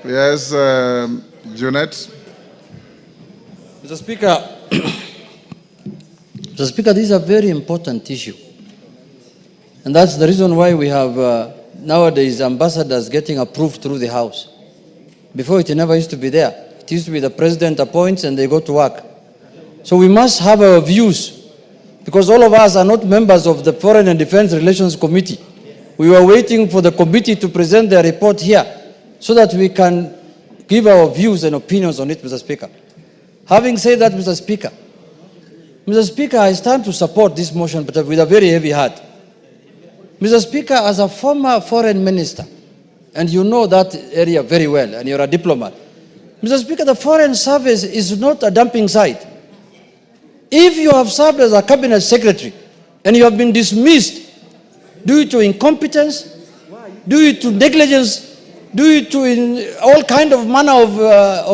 Yes, Junet. Mr. Speaker, Mr. Speaker, this is a very important issue. And that's the reason why we have nowadays ambassadors getting approved through the House. Before, it never used to be there. It used to be the president appoints and they go to work. So we must have our views, because all of us are not members of the Foreign and Defense Relations Committee. We were waiting for the committee to present their report here so that we can give our views and opinions on it, Mr. Speaker. Having said that, Mr. Speaker, I stand to support this motion, but with a very heavy heart. Mr. Speaker, as a former foreign minister, and you know that area very well, and you're a diplomat, Mr. Speaker, the Foreign Service is not a dumping site. If you have served as a cabinet secretary and you have been dismissed due to incompetence, due to negligence, due to all kind of manner of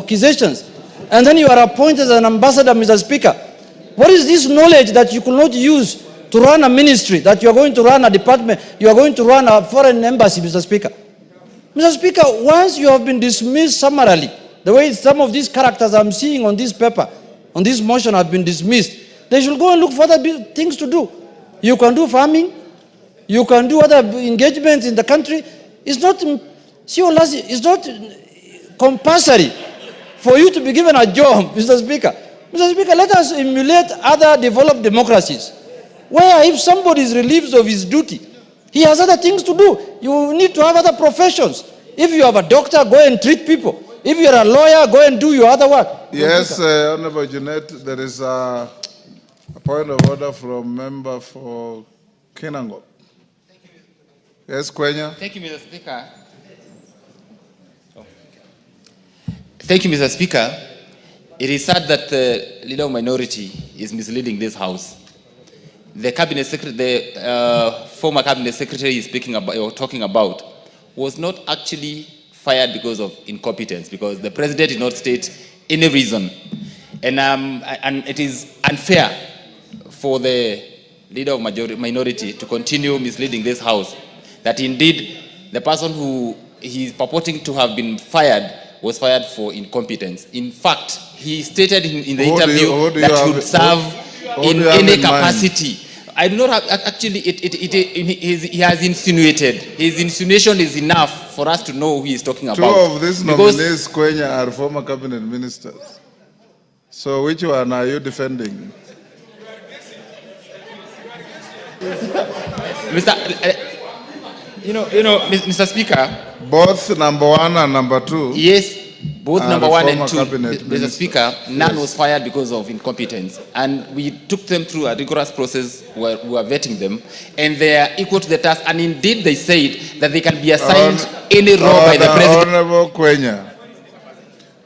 accusations, and then you are appointed as an ambassador, Mr. Speaker, what is this knowledge that you could not use to run a ministry, that you are going to run a department, you are going to run a foreign embassy, Mr. Speaker? Mr. Speaker, once you have been dismissed summarily, the way some of these characters I'm seeing on this paper, on this motion have been dismissed, they should go and look for other things to do. You can do farming, you can do other engagements in the country. It's not compulsory for you to be given a job, Mr. Speaker. Mr. Speaker, let us emulate other developed democracies, where if somebody is relieved of his duty, he has other things to do. You need to have other professions. If you have a doctor, go and treat people. If you're a lawyer, go and do your other work. Yes, Honorable Junet, there is a point of order from member for Kenango. Yes, Kwenya. Thank you, Mr. Speaker. Thank you, Mr. Speaker. It is sad that the leader of minority is misleading this House. The cabinet secretary, the former cabinet secretary is speaking about or talking about, was not actually fired because of incompetence, because the president did not state any reason, and it is unfair for the leader of minority to continue misleading this House. That indeed the person who he is purporting to have been fired was fired for incompetence. In fact, he stated in the interview that he would serve in any capacity. I do not have, actually, he has insinuated. His insinuation is enough for us to know who he is talking about. Two of these nominees, Kwenya, are former cabinet ministers. So which one are you defending? Mr. Speaker. Both number one and number two. Yes, both number one and two. Mr. Speaker, none was fired because of incompetence. And we took them through a rigorous process where we were vetting them. And they are equal to the task. And indeed, they said that they can be assigned any role by the president. Honorable Kwenya,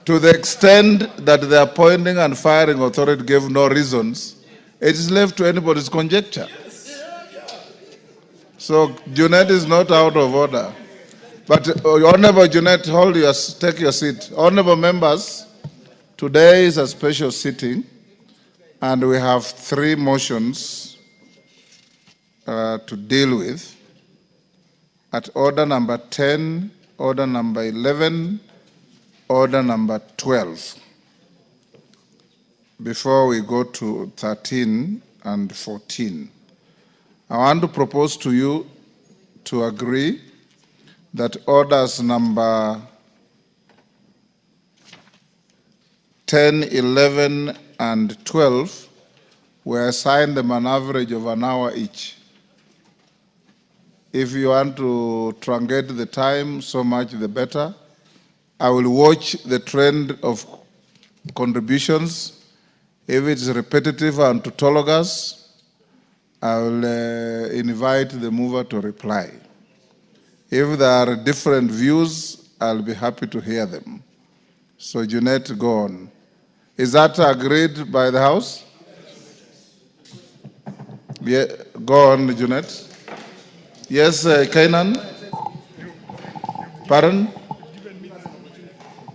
to the extent that the appointing and firing authority gave no reasons, it is left to anybody's conjecture. So Junet is not out of order. But Honorable Junet, take your seat. Honorable members, today is a special sitting, and we have 3 motions to deal with. At order number 10, order number 11, order number 12. Before we go to 13 and 14. I want to propose to you to agree that orders number 10, 11, and 12 were assigned them an average of an hour each. If you want to truncate the time, so much the better. I will watch the trend of contributions. If it's repetitive and tautologous, I will invite the mover to reply. If there are different views, I'll be happy to hear them. So Junet, go on. Is that agreed by the House? Yeah, go on, Junet. Yes, Kainan? Pardon?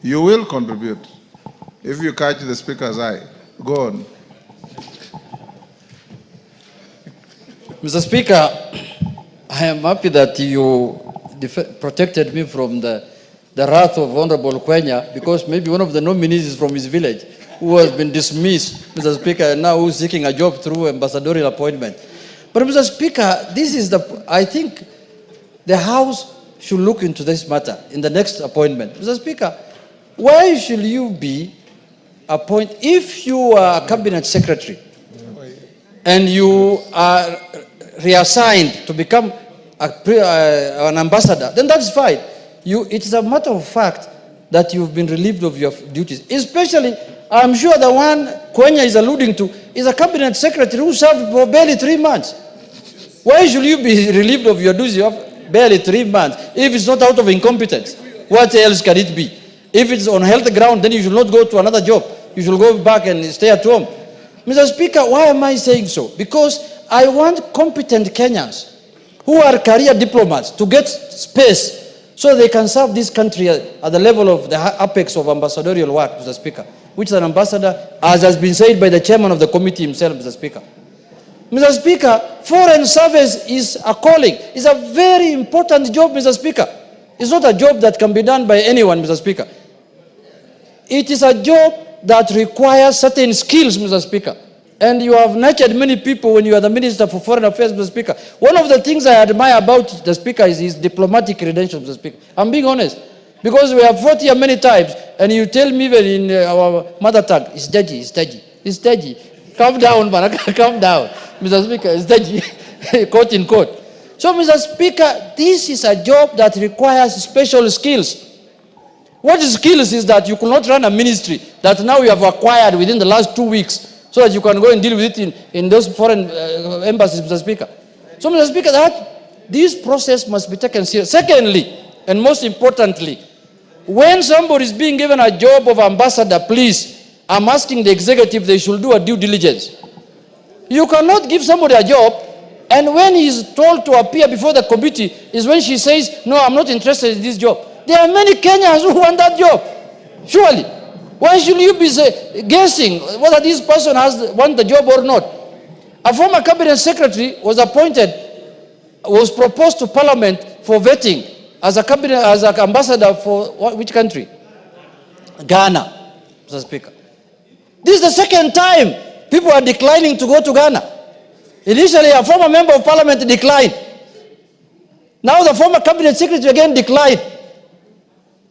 You will contribute if you catch the speaker's eye. Go on. Mr. Speaker, I am happy that you protected me from the the wrath of Honorable Kwenya, because maybe one of the nominees is from his village, who has been dismissed, Mr. Speaker, and now who's seeking a job through ambassadorial appointment. But Mr. Speaker, I think the House should look into this matter in the next appointment. Mr. Speaker, why should you be appointed, if you are a cabinet secretary and you are reassigned to become an ambassador, then that's fine. It is a matter of fact that you've been relieved of your duties. Especially, I'm sure the one Kwenya is alluding to is a cabinet secretary who served for barely 3 months. Why should you be relieved of your duties of barely 3 months if it's not out of incompetence? What else can it be? If it's on health ground, then you should not go to another job. You should go back and stay at home. Mr. Speaker, why am I saying so? Because I want competent Kenyans who are career diplomats to get space so they can serve this country at the level of the apex of ambassadorial work, Mr. Speaker, which is an ambassador, as has been said by the chairman of the committee himself, Mr. Speaker. Mr. Speaker, foreign service is a calling. It's a very important job, Mr. Speaker. It's not a job that can be done by anyone, Mr. Speaker. It is a job that requires certain skills, Mr. Speaker. And you have nurtured many people when you are the Minister for Foreign Affairs, Mr. Speaker. One of the things I admire about the Speaker is his diplomatic credentials, Mr. Speaker. I'm being honest. Because we have fought here many times, and you tell me even in our mother tongue, it's dodgy, it's dodgy, it's dodgy. Calm down, man, calm down. Mr. Speaker, it's dodgy, quote in quote. So, Mr. Speaker, this is a job that requires special skills. What skills is that you could not run a ministry that now you have acquired within the last 2 weeks so that you can go and deal with it in those foreign embassies, Mr. Speaker. So, Mr. Speaker, this process must be taken seriously. Secondly, and most importantly, when somebody is being given a job of ambassador, please, I'm asking the executive they should do a due diligence. You cannot give somebody a job, and when he's told to appear before the committee is when she says, no, I'm not interested in this job. There are many Kenyans who want that job. Surely. Why should you be guessing whether this person want the job or not? A former cabinet secretary was proposed to Parliament for vetting as an ambassador for which country? Ghana, Mr. Speaker. This is the second time people are declining to go to Ghana. Initially, a former member of Parliament declined. Now the former cabinet secretary again declined.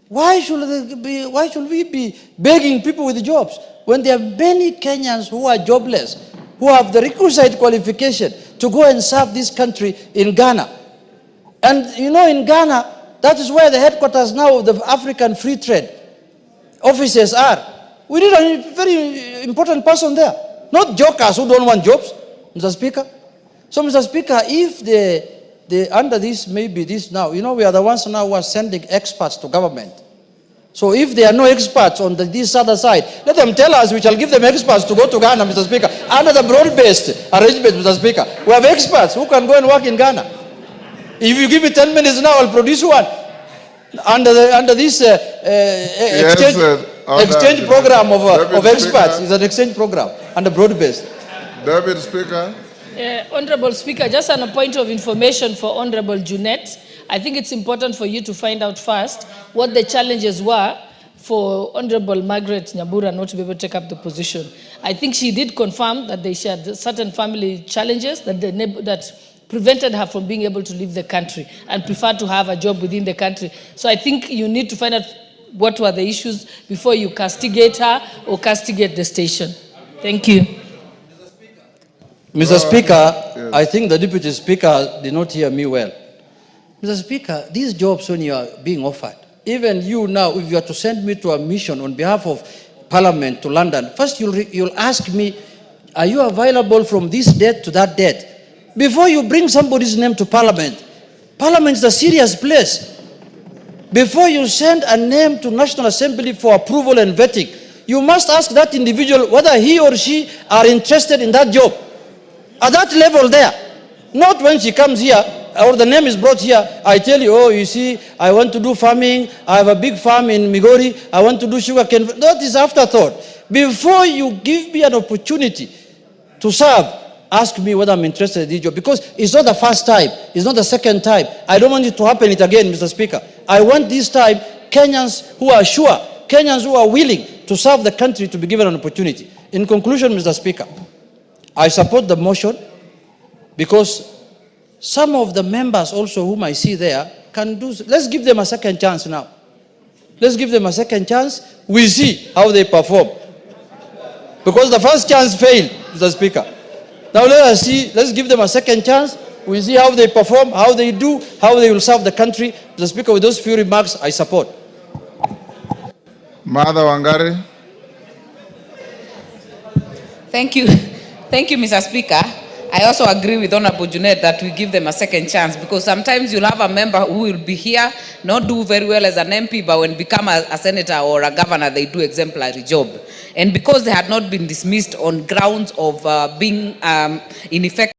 Why should we be begging people with jobs when there are many Kenyans who are jobless, who have the requisite qualification to go and serve this country in Ghana? And you know, in Ghana, that is where the headquarters now of the African Free Trade offices are. We need a very important person there, not jokers who don't want jobs, Mr. Speaker. So, Mr. Speaker, if under this, maybe this now, you know, we are the ones now who are sending experts to government. So if there are no experts on this other side, let them tell us, we shall give them experts to go to Ghana, Mr. Speaker, under the broad-based arrangement, Mr. Speaker. We have experts who can go and work in Ghana. If you give me 10 minutes now, I'll produce one. Under this exchange program of experts. It's an exchange program under broad-based. David Speaker. Honorable Speaker, just on a point of information for Honorable Junet, I think it's important for you to find out first what the challenges were for Honorable Margaret Nyambura not to be able to take up the position. I think she did confirm that they shared certain family challenges that prevented her from being able to leave the country and preferred to have a job within the country. So I think you need to find out what were the issues before you castigate her or castigate the station. Thank you. Mr. Speaker, yes. I think the Deputy Speaker did not hear me well. Mr. Speaker, these jobs when you are being offered, even you now, if you are to send me to a mission on behalf of Parliament to London, first you'll ask me, are you available from this date to that date? Before you bring somebody's name to Parliament. Parliament is a serious place. Before you send a name to National Assembly for approval and vetting, you must ask that individual whether he or she are interested in that job. At that level there. Not when she comes here, or the name is brought here, I tell you, oh, you see, I want to do farming, I have a big farm in Migori, I want to do sugar cane. That is afterthought. Before you give me an opportunity to serve, ask me whether I'm interested in this job. Because it's not the first time, it's not the second time. I don't want it to happen again, Mr. Speaker. I want this time Kenyans who are sure, Kenyans who are willing to serve the country to be given an opportunity. In conclusion, Mr. Speaker, I support the motion because some of the members also whom I see there can do, let's give them a second chance now. Let's give them a second chance. We see how they perform. Because the first chance failed, Mr. Speaker. Now let us see, let's give them a second chance. We see how they perform, how they do, how they will serve the country. Mr. Speaker, with those few remarks, I support. Mother Wangari. Thank you. Thank you, Mr. Speaker. I also agree with Honorable Junet that we give them a second chance, because sometimes you'll have a member who will be here, not do very well as an MP, but when become a senator or a governor, they do exemplary job. And because they had not been dismissed on grounds of being ineffective,